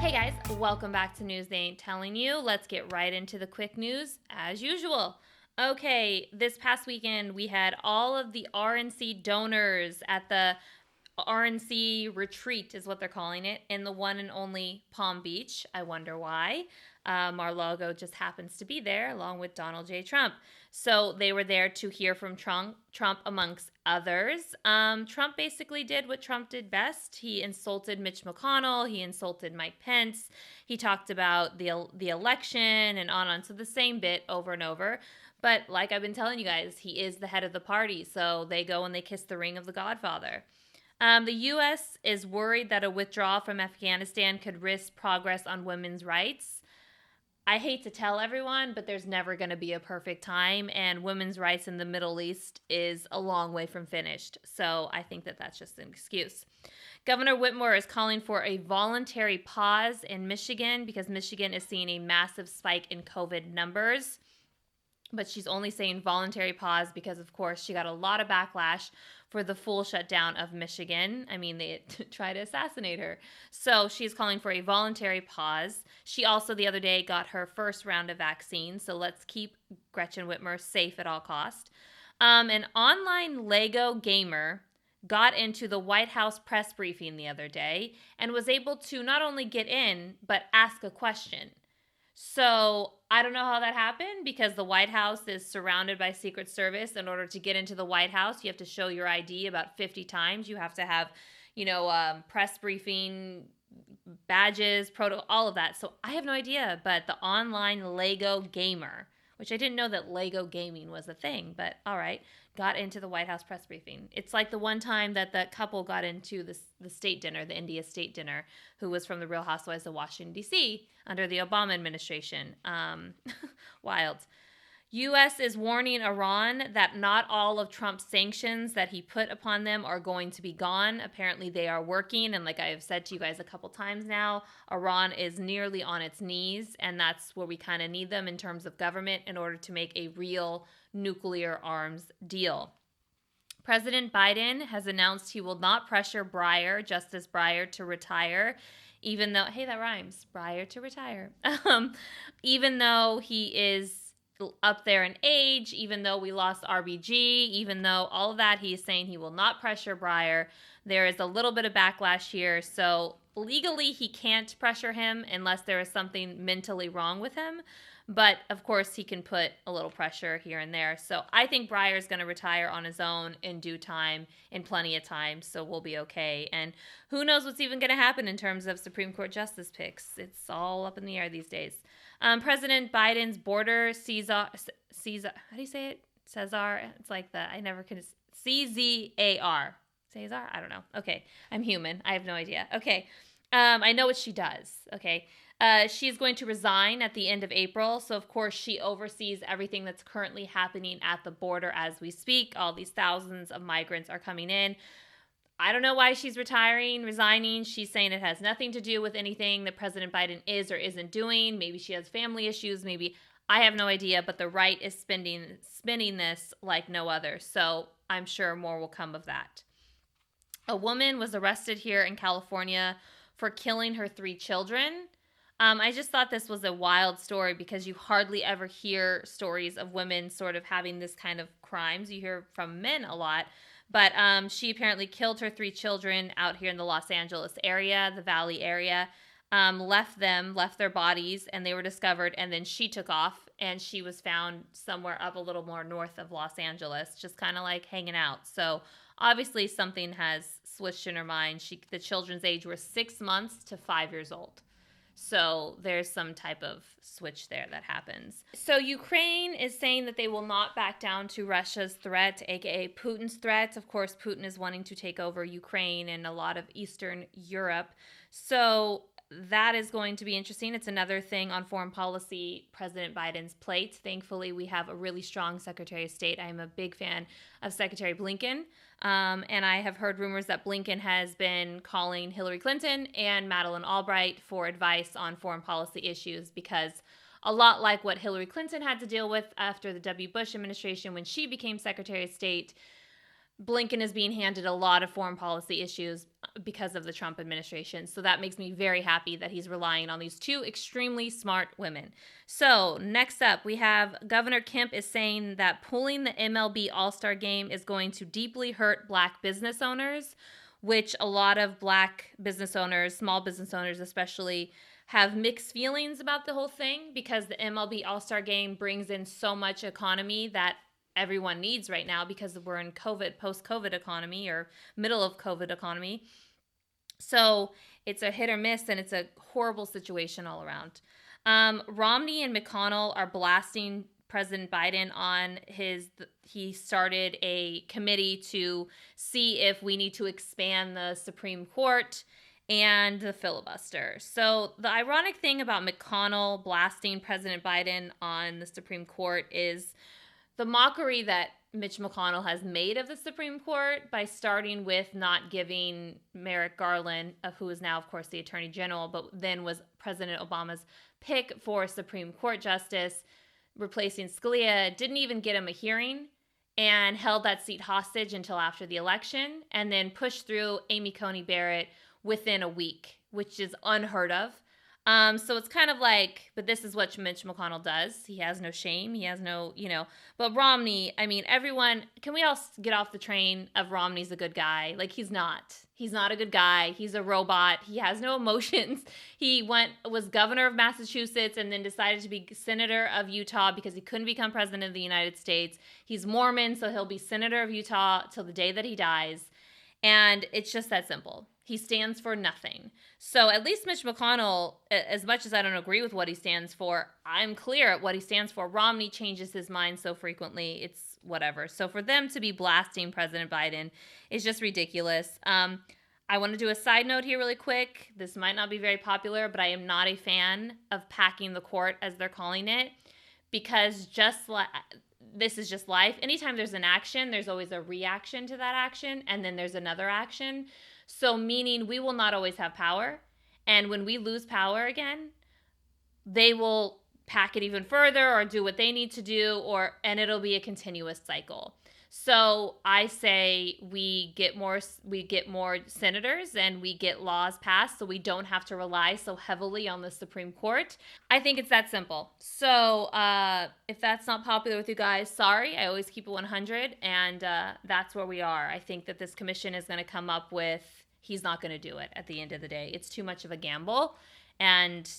Hey guys, welcome back to News They Ain't Telling You. Let's get right into the quick news as usual. Okay, this past weekend we had all of the RNC donors at the RNC Retreat is what they're calling it, in the one and only Palm Beach. I wonder why. Mar-a-Lago just happens to be there along with Donald J. Trump. So they were there to hear from Trump amongst others. Trump basically did what Trump did best. He insulted Mitch McConnell. He insulted Mike Pence. He talked about the election and on. So the same bit over and over. But like I've been telling you guys, he is the head of the party. So they go and they kiss the ring of the Godfather. The U.S. is worried that a withdrawal from Afghanistan could risk progress on women's rights. I hate to tell everyone, but there's never going to be a perfect time, and women's rights in the Middle East is a long way from finished. So I think that that's just an excuse. Governor Whitmer is calling for a voluntary pause in Michigan because Michigan is seeing a massive spike in COVID numbers. But she's only saying voluntary pause because, of course, she got a lot of backlash for the full shutdown of Michigan. I mean, they tried to assassinate her. So she's calling for a voluntary pause. She also, the other day, got her first round of vaccine. So let's keep Gretchen Whitmer safe at all costs. An online Lego gamer got into the White House press briefing the other day and was able to not only get in, but ask a question. So I don't know how that happened because the White House is surrounded by Secret Service. In order to get into the White House, you have to show your ID about 50 times. You have to have, press briefing, badges, all of that. So I have no idea, but the online Lego gamer, which I didn't know that Lego gaming was a thing, but all right, got into the White House press briefing. It's like the one time that the couple got into the state dinner, the India state dinner, who was from the Real Housewives of Washington, D.C. under the Obama administration. Wild. U.S. is warning Iran that not all of Trump's sanctions that he put upon them are going to be gone. Apparently they are working, and like I have said to you guys a couple times now, Iran is nearly on its knees, and that's where we kind of need them in terms of government in order to make a real nuclear arms deal. President Biden has announced he will not pressure Breyer, Justice Breyer, to retire, even though, hey, that rhymes, Breyer to retire, even though he is up there in age, even though we lost RBG, even though all of that, he is saying he will not pressure Breyer. There is a little bit of backlash here. So legally, he can't pressure him unless there is something mentally wrong with him. But of course, he can put a little pressure here and there. So I think Breyer is going to retire on his own in due time, in plenty of time. So we'll be okay. And who knows what's even going to happen in terms of Supreme Court justice picks. It's all up in the air these days. President Biden's border Caesar, how do you say it? Cesar. It's like the, I never can, CZAR. Cesar? I don't know. Okay. I'm human. I have no idea. Okay. I know what she does. Okay. She's going to resign at the end of April. So, of course, she oversees everything that's currently happening at the border as we speak. All these thousands of migrants are coming in. I don't know why she's resigning. She's saying it has nothing to do with anything that President Biden is or isn't doing. Maybe she has family issues. Maybe, I have no idea. But the right is spinning this like no other. So I'm sure more will come of that. A woman was arrested here in California for killing her 3 children. I just thought this was a wild story because you hardly ever hear stories of women sort of having this kind of crimes. You hear from men a lot. But she apparently killed her 3 children out here in the Los Angeles area, the Valley area, left their bodies, and they were discovered. And then she took off, and she was found somewhere up a little more north of Los Angeles, just kind of like hanging out. So obviously something has switched in her mind. The children's age were 6 months to 5 years old. So there's some type of switch there that happens. So Ukraine is saying that they will not back down to Russia's threat, aka Putin's threat. Of course, Putin is wanting to take over Ukraine and a lot of Eastern Europe. So that is going to be interesting. It's another thing on foreign policy, President Biden's plate. Thankfully, we have a really strong Secretary of State. I am a big fan of Secretary Blinken. And I have heard rumors that Blinken has been calling Hillary Clinton and Madeleine Albright for advice on foreign policy issues because a lot like what Hillary Clinton had to deal with after the W. Bush administration when she became Secretary of State, Blinken is being handed a lot of foreign policy issues because of the Trump administration. So that makes me very happy that he's relying on these two extremely smart women. So next up, we have Governor Kemp is saying that pulling the MLB All-Star game is going to deeply hurt Black business owners, which a lot of Black business owners, small business owners especially, have mixed feelings about the whole thing because the MLB All-Star game brings in so much economy that everyone needs right now because we're in COVID, post-COVID economy or middle of COVID economy. So it's a hit or miss, and it's a horrible situation all around. Romney and McConnell are blasting President Biden on he started a committee to see if we need to expand the Supreme Court and the filibuster. So the ironic thing about McConnell blasting President Biden on the Supreme Court is the mockery that Mitch McConnell has made of the Supreme Court by starting with not giving Merrick Garland, who is now, of course, the Attorney General, but then was President Obama's pick for Supreme Court Justice, replacing Scalia, didn't even get him a hearing and held that seat hostage until after the election, and then pushed through Amy Coney Barrett within a week, which is unheard of. So it's kind of like, but this is what Mitch McConnell does. He has no shame. He has no, but Romney, I mean, everyone, can we all get off the train of Romney's a good guy? Like, he's not. He's not a good guy. He's a robot. He has no emotions. He was governor of Massachusetts and then decided to be senator of Utah because he couldn't become president of the United States. He's Mormon, so he'll be senator of Utah till the day that he dies. And it's just that simple. He stands for nothing. So at least Mitch McConnell, as much as I don't agree with what he stands for, I'm clear at what he stands for. Romney changes his mind so frequently, it's whatever. So for them to be blasting President Biden is just ridiculous. I want to do a side note here really quick. This might not be very popular, but I am not a fan of packing the court, as they're calling it, because this is just life. Anytime there's an action, there's always a reaction to that action, and then there's another action. So meaning we will not always have power. And when we lose power again, they will pack it even further or do what they need to do, and it'll be a continuous cycle. So I say we get more senators and we get laws passed so we don't have to rely so heavily on the Supreme Court. I think it's that simple. So if that's not popular with you guys, sorry. I always keep it 100, and that's where we are. I think that this commission is going to come up with, he's not going to do it at the end of the day. It's too much of a gamble, and,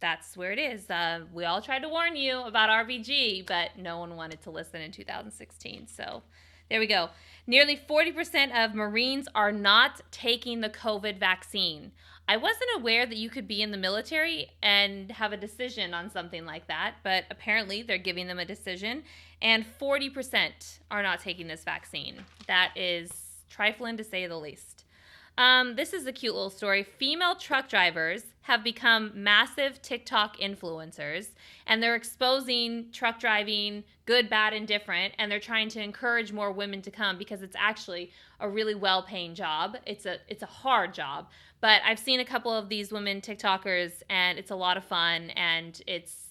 that's where it is. We all tried to warn you about RBG, but no one wanted to listen in 2016. So there we go. Nearly 40% of Marines are not taking the COVID vaccine. I wasn't aware that you could be in the military and have a decision on something like that, but apparently they're giving them a decision, and 40% are not taking this vaccine. That is trifling to say the least. This is a cute little story. Female truck drivers have become massive TikTok influencers, and they're exposing truck driving, good, bad, and different, and they're trying to encourage more women to come because it's actually a really well-paying job. It's a hard job, but I've seen a couple of these women TikTokers, and it's a lot of fun, and it's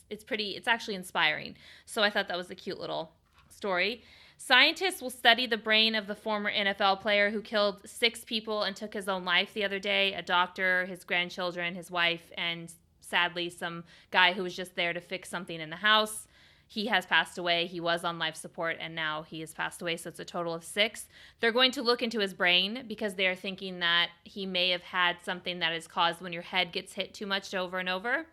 actually inspiring. So I thought that was a cute little story. Scientists will study the brain of the former NFL player who killed 6 people and took his own life the other day. A doctor, his grandchildren, his wife, and sadly some guy who was just there to fix something in the house. He has passed away. He was on life support, and now he has passed away, so it's a total of 6. They're going to look into his brain because they're thinking that he may have had something that is caused when your head gets hit too much over and over.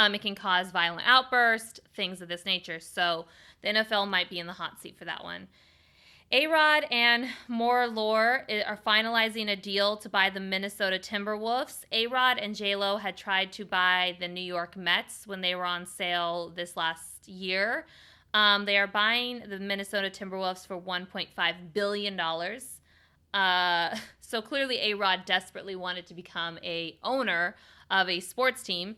It can cause violent outbursts, things of this nature. So the NFL might be in the hot seat for that one. A-Rod and Moore-Lore are finalizing a deal to buy the Minnesota Timberwolves. A-Rod and J-Lo had tried to buy the New York Mets when they were on sale this last year. They are buying the Minnesota Timberwolves for $1.5 billion. So clearly A-Rod desperately wanted to become a owner of a sports team.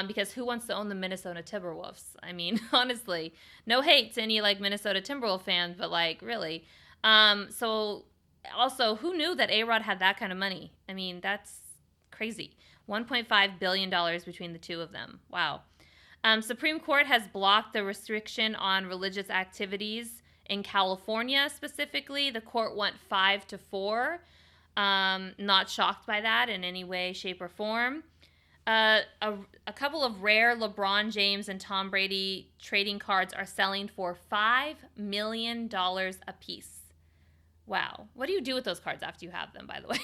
Because who wants to own the Minnesota Timberwolves? I mean, honestly, no hate to any Minnesota Timberwolves fans, but really. So also, who knew that A-Rod had that kind of money? I mean, that's crazy. $1.5 billion between the two of them. Wow. Supreme Court has blocked the restriction on religious activities In California specifically, the court went 5-4. Not shocked by that in any way, shape, or form. A couple of rare LeBron James and Tom Brady trading cards are selling for $5 million a piece. Wow. What do you do with those cards after you have them, by the way?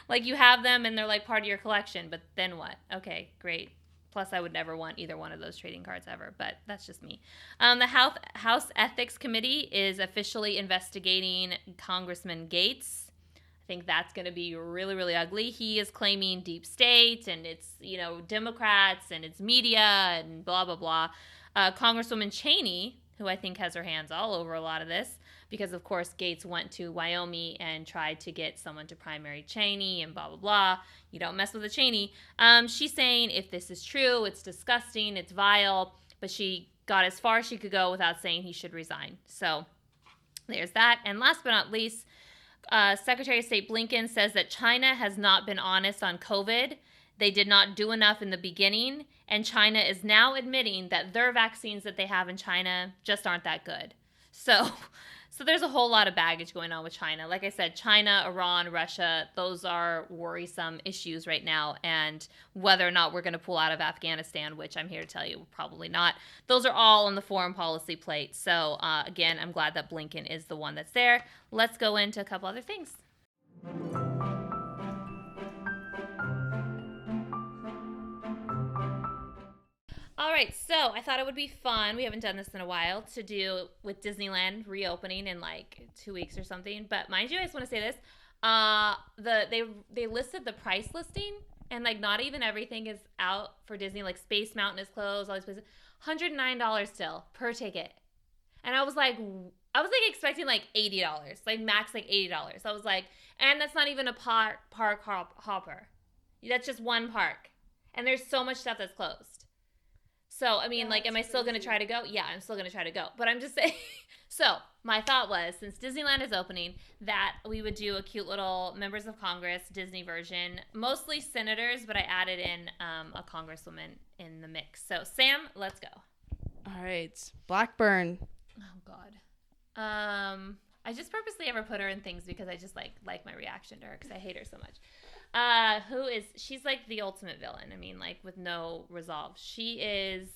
Like, you have them and they're like part of your collection, but then what? Okay, great. Plus, I would never want either one of those trading cards ever, but that's just me. The House Ethics Committee is officially investigating Congressman Gates. I think that's going to be really, really ugly. He is claiming deep state and it's, Democrats and it's media and blah, blah, blah. Congresswoman Cheney, who I think has her hands all over a lot of this, because, of course, Gates went to Wyoming and tried to get someone to primary Cheney and blah, blah, blah. You don't mess with a Cheney. She's saying if this is true, it's disgusting, it's vile, but she got as far as she could go without saying he should resign. So there's that. And last but not least, Secretary of State Blinken says that China has not been honest on COVID. They did not do enough in the beginning, and China is now admitting that their vaccines that they have in China just aren't that good. So there's a whole lot of baggage going on with China. Like I said, China, Iran, Russia, those are worrisome issues right now. And whether or not we're going to pull out of Afghanistan, which I'm here to tell you, probably not. Those are all on the foreign policy plate. So again, I'm glad that Blinken is the one that's there. Let's go into a couple other things. All right, so I thought it would be fun. We haven't done this in a while to do with Disneyland reopening in like 2 weeks or something. But mind you, I just want to say this: they listed the price listing, and like not even everything is out for Disney. Like Space Mountain is closed. All these places, $109 still per ticket. And I was like expecting like $80, like max like $80. I was like, and that's not even a park hopper. That's just one park, and there's so much stuff that's closed. So, I mean, am I still going to try to go? Yeah, I'm still going to try to go. But I'm just saying. So, my thought was, since Disneyland is opening, that we would do a cute little members of Congress Disney version. Mostly senators, but I added in a congresswoman in the mix. So, Sam, let's go. All right. Blackburn. Oh, God. I just purposely ever put her in things because I just like my reaction to her because I hate her so much. She's like the ultimate villain. I mean, like with no resolve. She's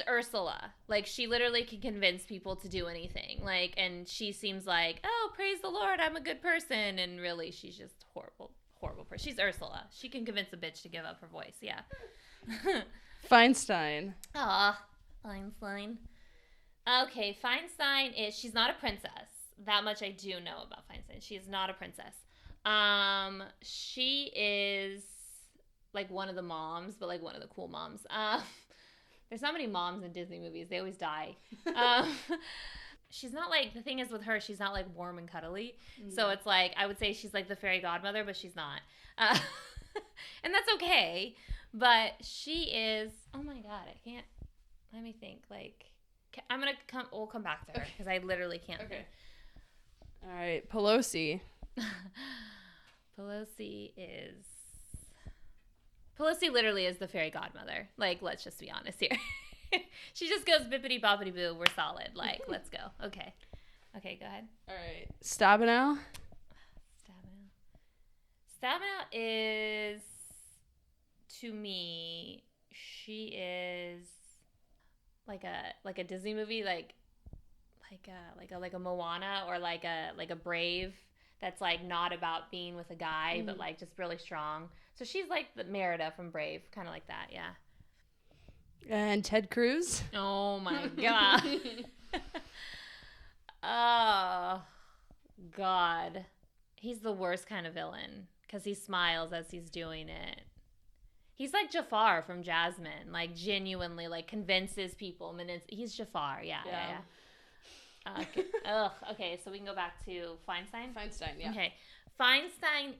Ursula. Like she literally can convince people to do anything. Like, and she seems like, oh, praise the Lord, I'm a good person. And really, she's just horrible person. She's Ursula. She can convince a bitch to give up her voice. Yeah. Feinstein. Aw, Feinstein. Okay, Feinstein she's not a princess. That much I do know about Feinstein. She is not a princess. She is like one of the moms, but like one of the cool moms. There's not many moms in Disney movies. They always die. She's not like, the thing is with her, she's not like warm and cuddly. Mm. So it's like, I would say she's like the fairy godmother, but she's not. And that's okay. But she is, oh my God, I can't, let me think. Like, we'll come back to her because I literally can't think. All right, Pelosi. Pelosi literally is the fairy godmother. Like, let's just be honest here. She just goes bippity boppity boo. We're solid. Like, let's go. Okay, go ahead. All right, Stabenow. Stabenow is, to me, she is like a Disney movie, like a Moana or like a Brave. That's like not about being with a guy, but like just really strong. So she's like the Merida from Brave, kind of like that, yeah. And Ted Cruz. Oh my God. Oh God. He's the worst kind of villain because he smiles as he's doing it. He's like Jafar from Jasmine, like genuinely like convinces people. He's Jafar, yeah. Okay. Okay, so we can go back to Feinstein? Feinstein, yeah. Okay. Feinstein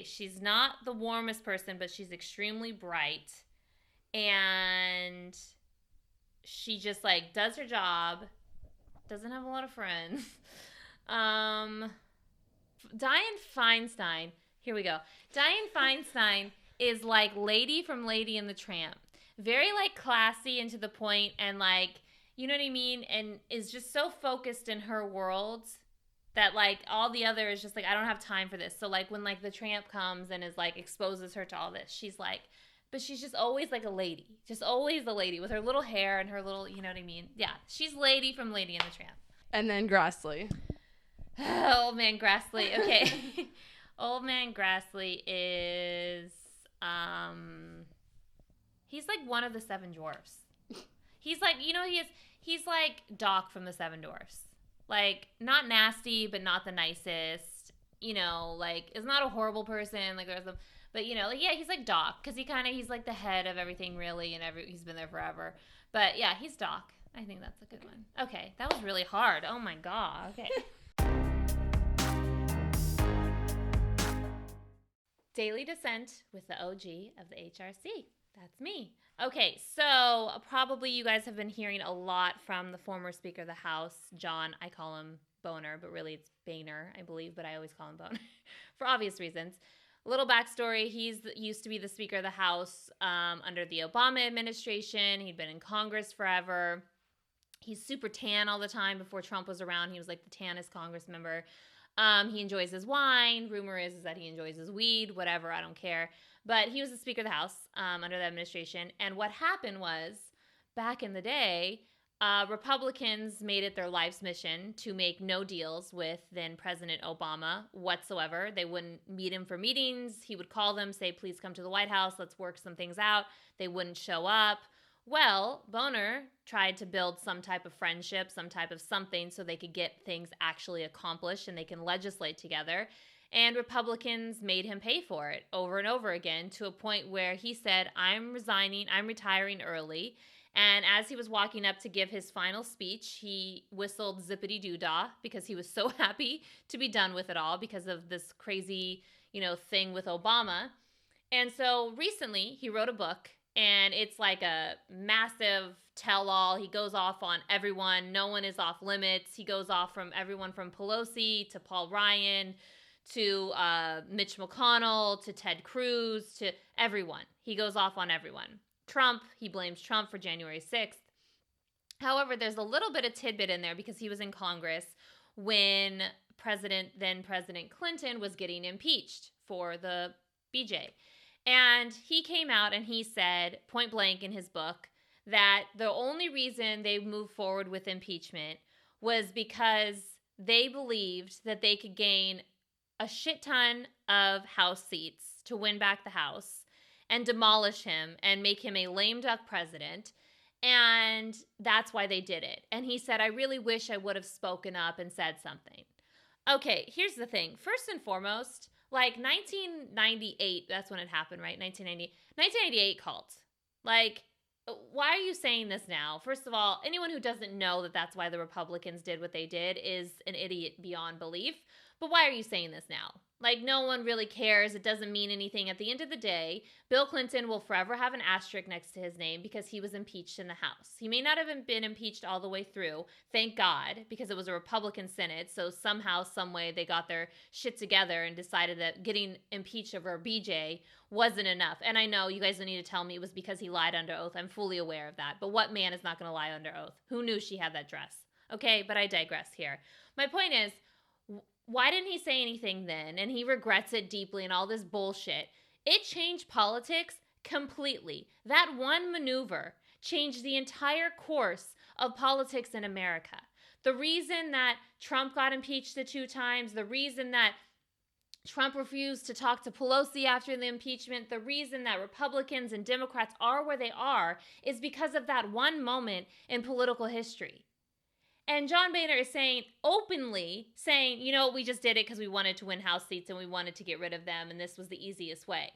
she's not the warmest person, but she's extremely bright. And she just, like, does her job. Doesn't have a lot of friends. Diane Feinstein. Here we go. Diane Feinstein is like Lady from Lady and the Tramp. Very, like, classy and to the point and, like, you know what I mean? And is just so focused in her world that like all the other is just like, I don't have time for this. So like when like the Tramp comes and is like exposes her to all this, she's like, but she's just always like a lady, just always a lady with her little hair and her little, you know what I mean? Yeah, she's Lady from Lady and the Tramp. And then Grassley. Old Man Grassley. Okay. Old Man Grassley is he's like one of the seven dwarfs. He's like, you know, he's like Doc from the Seven Dwarfs. Like, not nasty, but not the nicest. You know, like, is not a horrible person. Like, there's a, but you know, like, yeah, he's like Doc because he's like the head of everything, really, and he's been there forever. But yeah, he's Doc. I think that's a good one. Okay, that was really hard. Oh my god. Okay. Daily Dissent with the OG of the HRC. That's me. Okay, so probably you guys have been hearing a lot from the former Speaker of the House, John, I call him Boehner, but really it's Boehner, I believe, but I always call him Boehner for obvious reasons. A little backstory, he's used to be the Speaker of the House under the Obama administration. He'd been in Congress forever. He's super tan all the time. Before Trump was around, he was like the tannest Congress member. He enjoys his wine. Rumor is that he enjoys his weed, whatever, I don't care. But he was the Speaker of the House under the administration. And what happened was, back in the day, Republicans made it their life's mission to make no deals with then President Obama whatsoever. They wouldn't meet him for meetings. He would call them, say, please come to the White House. Let's work some things out. They wouldn't show up. Well, Boehner tried to build some type of friendship, some type of something so they could get things actually accomplished and they can legislate together. And Republicans made him pay for it over and over again to a point where he said, I'm resigning, I'm retiring early. And as he was walking up to give his final speech, he whistled zippity-doo-dah because he was so happy to be done with it all because of this crazy, thing with Obama. And so recently he wrote a book, and it's like a massive tell-all. He goes off on everyone. No one is off limits. He goes off from everyone from Pelosi to Paul Ryan to Mitch McConnell to Ted Cruz to everyone. He goes off on everyone. Trump, he blames Trump for January 6th. However, there's a little bit of tidbit in there because he was in Congress when then President Clinton was getting impeached for the BJ. And he came out and he said, point blank in his book, that the only reason they moved forward with impeachment was because they believed that they could gain a shit ton of House seats to win back the House and demolish him and make him a lame duck president. And that's why they did it. And he said, I really wish I would have spoken up and said something. Okay, here's the thing. First and foremost, like 1998, that's when it happened, right? 1998 cult. Like, why are you saying this now? First of all, anyone who doesn't know that that's why the Republicans did what they did is an idiot beyond belief. But why are you saying this now? Like, no one really cares. It doesn't mean anything. At the end of the day, Bill Clinton will forever have an asterisk next to his name because he was impeached in the House. He may not have been impeached all the way through, thank God, because it was a Republican Senate. So somehow, some way, they got their shit together and decided that getting impeached over BJ wasn't enough. And I know you guys don't need to tell me it was because he lied under oath. I'm fully aware of that. But what man is not going to lie under oath? Who knew she had that dress? Okay, but I digress here. My point is, why didn't he say anything then? And he regrets it deeply and all this bullshit. It changed politics completely. That one maneuver changed the entire course of politics in America. The reason that Trump got impeached the 2 times, the reason that Trump refused to talk to Pelosi after the impeachment, the reason that Republicans and Democrats are where they are is because of that one moment in political history. And John Boehner is openly saying, we just did it because we wanted to win House seats and we wanted to get rid of them, and this was the easiest way.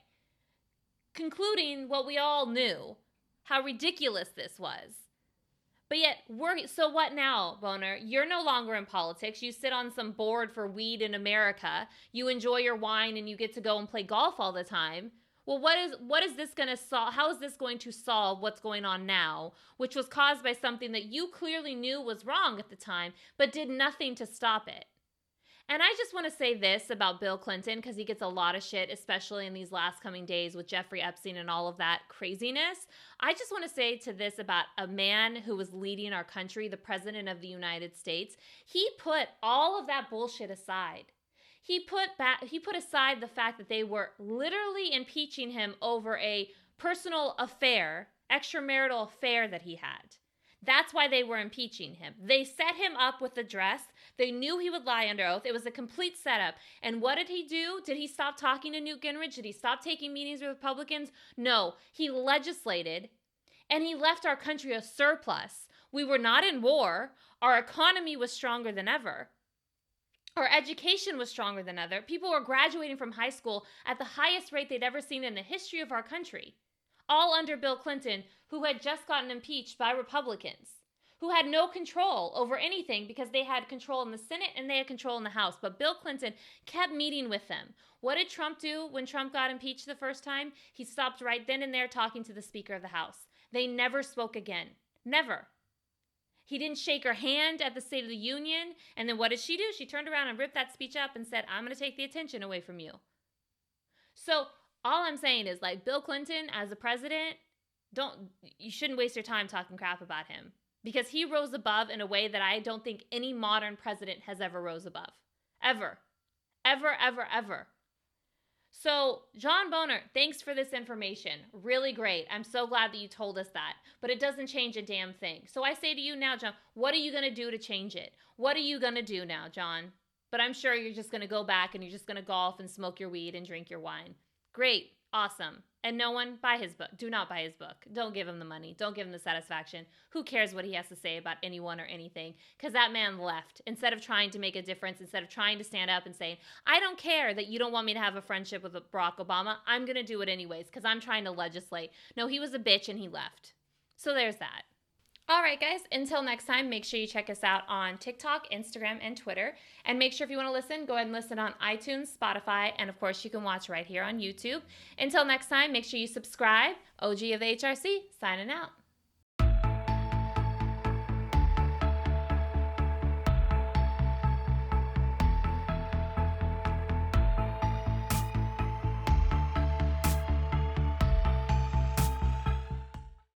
Concluding what we all knew, how ridiculous this was. But yet, so what now, Boehner? You're no longer in politics. You sit on some board for weed in America. You enjoy your wine and you get to go and play golf all the time. Well, what is this going to solve? How is this going to solve what's going on now, which was caused by something that you clearly knew was wrong at the time, but did nothing to stop it? And I just want to say this about Bill Clinton, because he gets a lot of shit, especially in these last coming days with Jeffrey Epstein and all of that craziness. I just want to say to this about a man who was leading our country, the president of the United States. He put all of that bullshit aside. He put aside the fact that they were literally impeaching him over a personal affair, extramarital affair that he had. That's why they were impeaching him. They set him up with the dress. They knew he would lie under oath. It was a complete setup. And what did he do? Did he stop talking to Newt Gingrich? Did he stop taking meetings with Republicans? No. He legislated, and he left our country a surplus. We were not in war. Our economy was stronger than ever. Our education was stronger than ever. People were graduating from high school at the highest rate they'd ever seen in the history of our country. All under Bill Clinton, who had just gotten impeached by Republicans, who had no control over anything because they had control in the Senate and they had control in the House. But Bill Clinton kept meeting with them. What did Trump do when Trump got impeached the first time? He stopped right then and there talking to the Speaker of the House. They never spoke again. Never. He didn't shake her hand at the State of the Union. And then what did she do? She turned around and ripped that speech up and said, I'm going to take the attention away from you. So all I'm saying is, like, Bill Clinton as a president, you shouldn't waste your time talking crap about him, because he rose above in a way that I don't think any modern president has ever rose above. Ever. Ever, ever, ever. So, John Boehner, thanks for this information. Really great. I'm so glad that you told us that. But it doesn't change a damn thing. So I say to you now, John, what are you going to do to change it? What are you going to do now, John? But I'm sure you're just going to go back and you're just going to golf and smoke your weed and drink your wine. Great. Awesome. And no one, buy his book. Do not buy his book. Don't give him the money. Don't give him the satisfaction. Who cares what he has to say about anyone or anything? Because that man left. Instead of trying to make a difference, instead of trying to stand up and say, I don't care that you don't want me to have a friendship with Barack Obama. I'm going to do it anyways because I'm trying to legislate. No, he was a bitch and he left. So there's that. All right, guys, until next time, make sure you check us out on TikTok, Instagram, and Twitter. And make sure if you want to listen, go ahead and listen on iTunes, Spotify, and of course, you can watch right here on YouTube. Until next time, make sure you subscribe. OG of the HRC, signing out.